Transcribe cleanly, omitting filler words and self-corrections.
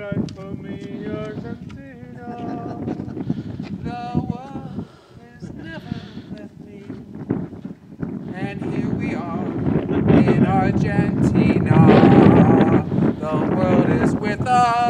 right for me, Argentina. The world has never left me, and here we are in Argentina. The world is with us.